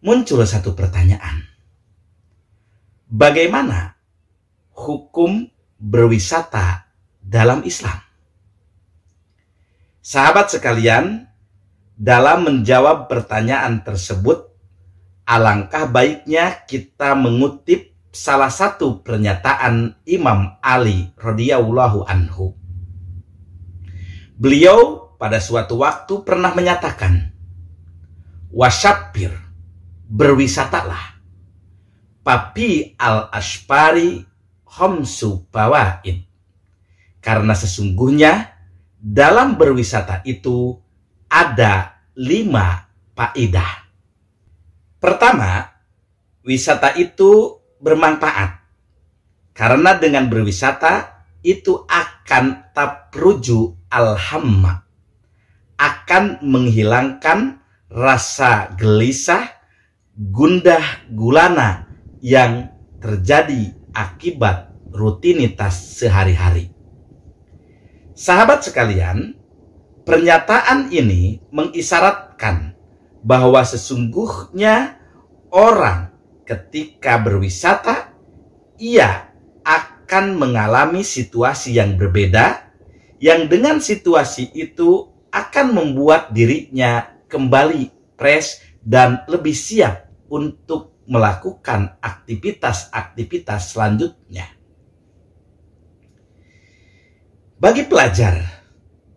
muncul satu pertanyaan. Bagaimana hukum berwisata dalam Islam? Sahabat sekalian, dalam menjawab pertanyaan tersebut, alangkah baiknya kita mengutip salah satu pernyataan Imam Ali radhiyallahu anhu. Beliau pada suatu waktu pernah menyatakan, "Wasyabir, berwisatalah. Papi al-ashpari khamsu bawaid." Karena sesungguhnya dalam berwisata itu ada 5 faedah. Pertama, wisata itu bermanfaat. Karena dengan berwisata itu akan tabruju al-hamma, akan menghilangkan rasa gelisah, gundah gulana yang terjadi akibat rutinitas sehari-hari. Sahabat sekalian, pernyataan ini mengisyaratkan bahwa sesungguhnya orang ketika berwisata, ia akan mengalami situasi yang berbeda, yang dengan situasi itu akan membuat dirinya kembali fresh dan lebih siap untuk melakukan aktivitas-aktivitas selanjutnya. Bagi pelajar,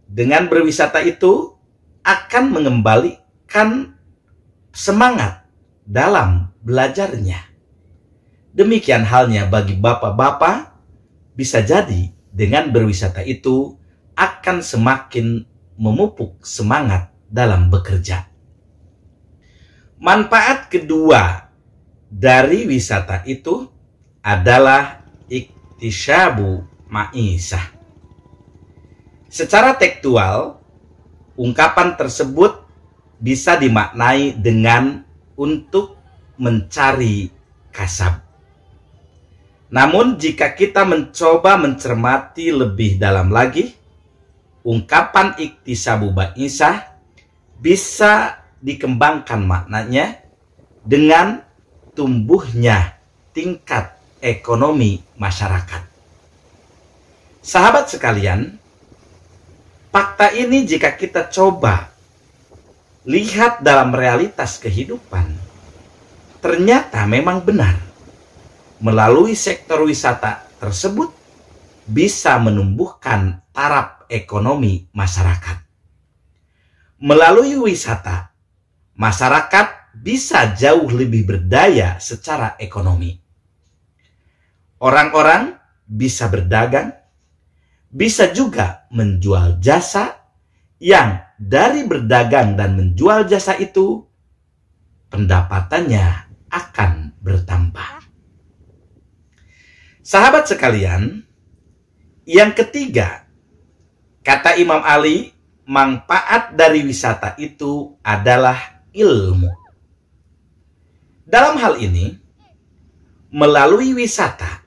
dengan berwisata itu akan mengembalikan semangat dalam belajarnya. Demikian halnya bagi bapak-bapak, bisa jadi dengan berwisata itu akan semakin memupuk semangat dalam bekerja. Manfaat kedua dari wisata itu adalah iktisyabu ma'isah. Secara tekstual, ungkapan tersebut bisa dimaknai dengan untuk mencari kasab. Namun jika kita mencoba mencermati lebih dalam lagi, ungkapan iktisabu ma'isah bisa dikembangkan maknanya dengan tumbuhnya tingkat ekonomi masyarakat. Sahabat sekalian, fakta ini jika kita coba lihat dalam realitas kehidupan, ternyata memang benar. Melalui sektor wisata tersebut bisa menumbuhkan taraf ekonomi masyarakat. Melalui wisata, masyarakat bisa jauh lebih berdaya secara ekonomi. Orang-orang bisa berdagang, bisa juga menjual jasa, yang dari berdagang dan menjual jasa itu pendapatannya akan bertambah. Sahabat sekalian, yang ketiga, kata Imam Ali, manfaat dari wisata itu adalah ilmu. Dalam hal ini, melalui wisata,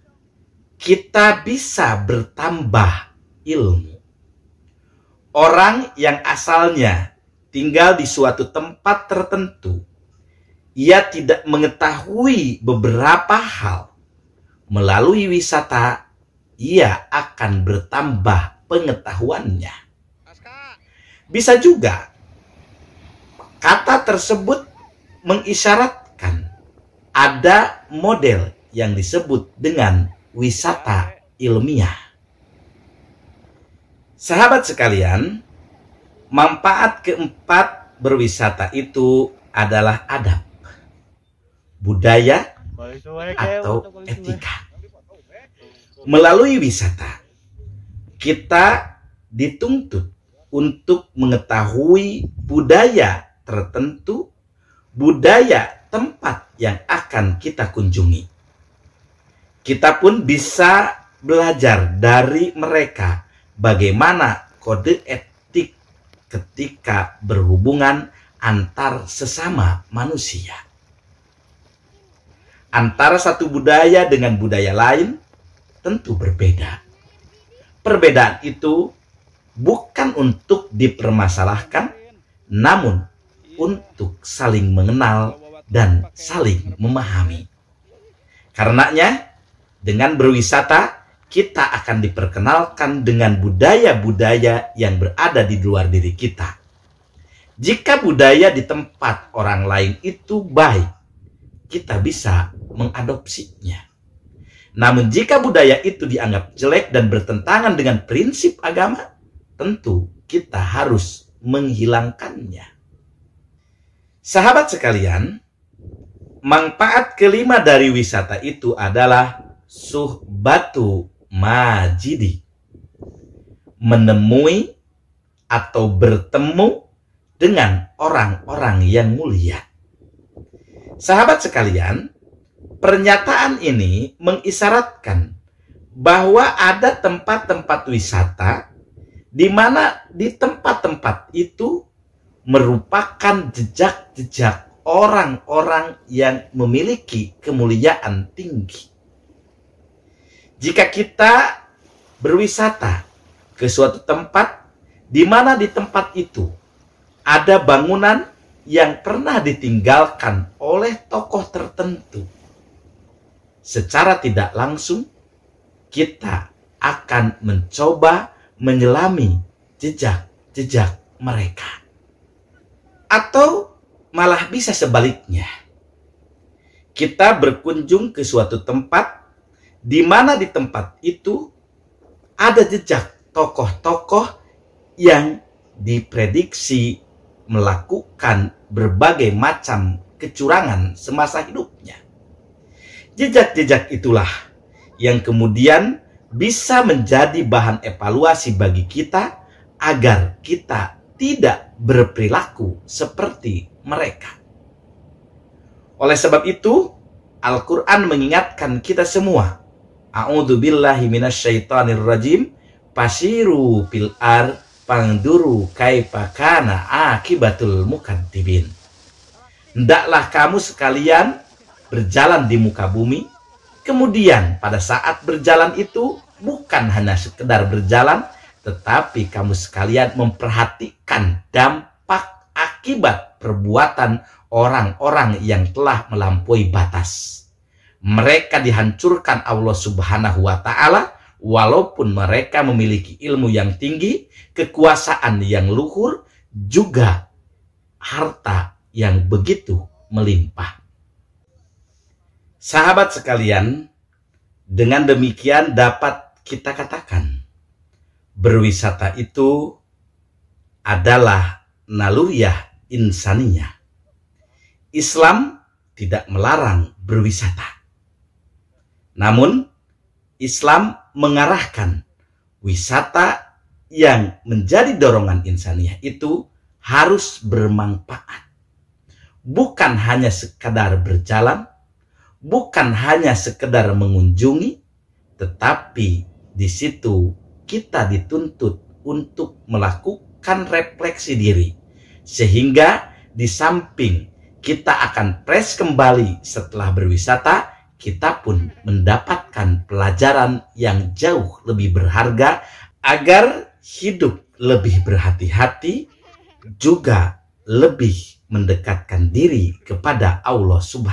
kita bisa bertambah ilmu. Orang yang asalnya tinggal di suatu tempat tertentu, ia tidak mengetahui beberapa hal. Melalui wisata, ia akan bertambah pengetahuannya. Bisa juga kata tersebut mengisyaratkan ada model yang disebut dengan wisata ilmiah. Sahabat sekalian, manfaat keempat berwisata itu adalah adab, budaya, atau etika. Melalui wisata, kita dituntut untuk mengetahui budaya tertentu, budaya tempat yang akan kita kunjungi. Kita pun bisa belajar dari mereka bagaimana kode etik ketika berhubungan antar sesama manusia. Antara satu budaya dengan budaya lain tentu berbeda. Perbedaan itu bukan untuk dipermasalahkan, namun untuk saling mengenal dan saling memahami. Karenanya, dengan berwisata, kita akan diperkenalkan dengan budaya-budaya yang berada di luar diri kita. Jika budaya di tempat orang lain itu baik, kita bisa mengadopsinya. Namun jika budaya itu dianggap jelek dan bertentangan dengan prinsip agama, tentu kita harus menghilangkannya. Sahabat sekalian, manfaat kelima dari wisata itu adalah suhbatu majidi. Menemui atau bertemu dengan orang-orang yang mulia. Sahabat sekalian, pernyataan ini mengisyaratkan bahwa ada tempat-tempat wisata di mana di tempat-tempat itu merupakan jejak-jejak orang-orang yang memiliki kemuliaan tinggi. Jika kita berwisata ke suatu tempat di mana di tempat itu ada bangunan yang pernah ditinggalkan oleh tokoh tertentu, secara tidak langsung kita akan mencoba menyelami jejak-jejak mereka. Atau malah bisa sebaliknya. Kita berkunjung ke suatu tempat di mana di tempat itu ada jejak tokoh-tokoh yang diprediksi melakukan berbagai macam kecurangan semasa hidupnya. Jejak-jejak itulah yang kemudian bisa menjadi bahan evaluasi bagi kita agar kita tidak berperilaku seperti mereka. Oleh sebab itu, Al-Quran mengingatkan kita semua, A'udzubillahi minasyaitonir rajim, fasiru fil ar pangduru kaifa kana akibatul mukadzibin. Hendaklah kamu sekalian berjalan di muka bumi, kemudian pada saat berjalan itu bukan hanya sekedar berjalan, tetapi kamu sekalian memperhatikan dampak akibat perbuatan orang-orang yang telah melampaui batas. Mereka dihancurkan Allah Subhanahu wa Ta'ala, walaupun mereka memiliki ilmu yang tinggi, kekuasaan yang luhur, juga harta yang begitu melimpah. Sahabat sekalian, dengan demikian dapat kita katakan, berwisata itu adalah naluriyah insaniyah. Islam tidak melarang berwisata. Namun, Islam mengarahkan wisata yang menjadi dorongan insaniyah itu harus bermanfaat. Bukan hanya sekadar berjalan, bukan hanya sekedar mengunjungi, tetapi di situ kita dituntut untuk melakukan refleksi diri. Sehingga di samping kita akan fresh kembali setelah berwisata, kita pun mendapatkan pelajaran yang jauh lebih berharga agar hidup lebih berhati-hati, juga lebih mendekatkan diri kepada Allah Subhanahu